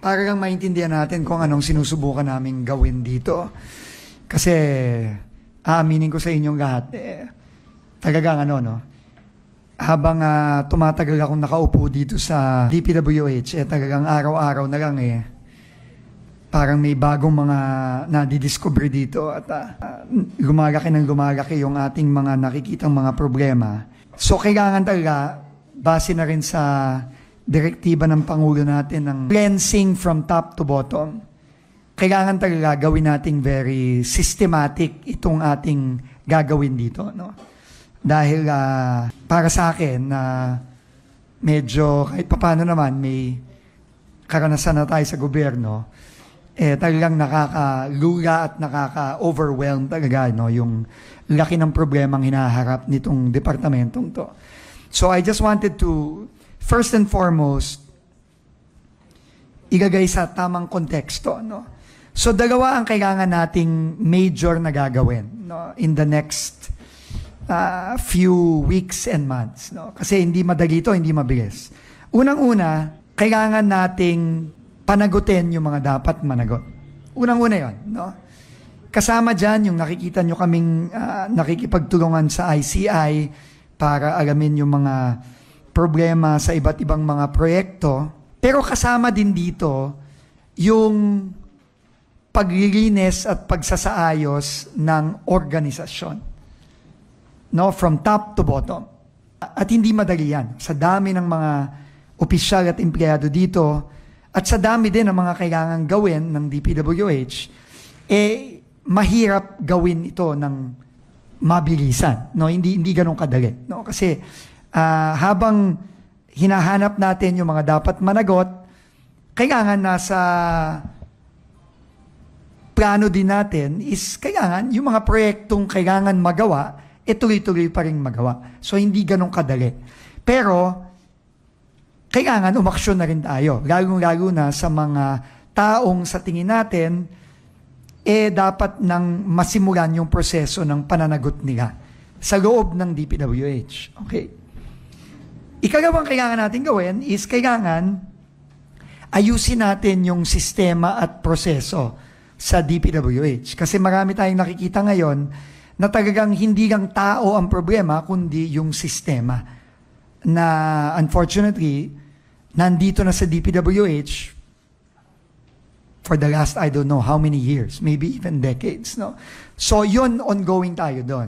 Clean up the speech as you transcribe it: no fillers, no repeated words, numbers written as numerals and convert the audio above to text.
para lang maintindihan natin kung anong sinusubukan naming gawin dito. Kasi, aaminin ko sa inyong lahat, talagang habang tumatagal akong nakaupo dito sa DPWH, talagang araw-araw na lang parang may bagong mga nadidiscover dito at lumalaki ng lumalaki yung ating mga nakikitang mga problema. So kailangan talaga, base na rin sa direktiba ng Pangulo natin ng cleansing from top to bottom, kailangan talaga gawin nating very systematic itong ating gagawin dito. No? Dahil para sa akin, medyo kahit papano naman may karanasan na tayo sa gobyerno, talagang nakakalula at nakaka-overwhelm talaga yung laki ng problemang hinaharap nitong departamentong to. So I just wanted to, first and foremost, ilagay sa tamang konteksto. No? So dalawa ang kailangan nating major na gagawin in the next few weeks and months. No? Kasi hindi madali ito, hindi mabilis. Unang-una, kailangan nating panagutin yung mga dapat managot. Unang-una yun. No? Kasama dyan yung nakikita nyo kaming nakikipagtulungan sa ICI para alamin yung mga problema sa iba't ibang mga proyekto. Pero kasama din dito yung paglilinis at pagsasaayos ng organisasyon. No? From top to bottom. At hindi madali yan. Sa dami ng mga opisyal at empleyado dito, at sa dami din ng mga kailangan gawin ng DPWH, mahirap gawin ito ng mabilisan. No? Hindi ganun kadali. No? Kasi habang hinahanap natin yung mga dapat managot, kailangan nasa plano din natin is kailangan yung mga proyektong kailangan magawa, tuloy-tuloy pa rin magawa. So hindi ganun kadali. Pero kailangan umaksyon na rin tayo, lalo na sa mga taong sa tingin natin, dapat nang masimulan yung proseso ng pananagot nila sa loob ng DPWH. Okay. Ikalawang kailangan natin gawin is kailangan ayusin natin yung sistema at proseso sa DPWH. Kasi marami tayong nakikita ngayon na talagang hindi lang tao ang problema, kundi yung sistema na unfortunately nandito na sa DPWH for the last, I don't know how many years, maybe even decades. No? So yun, ongoing tayo doon.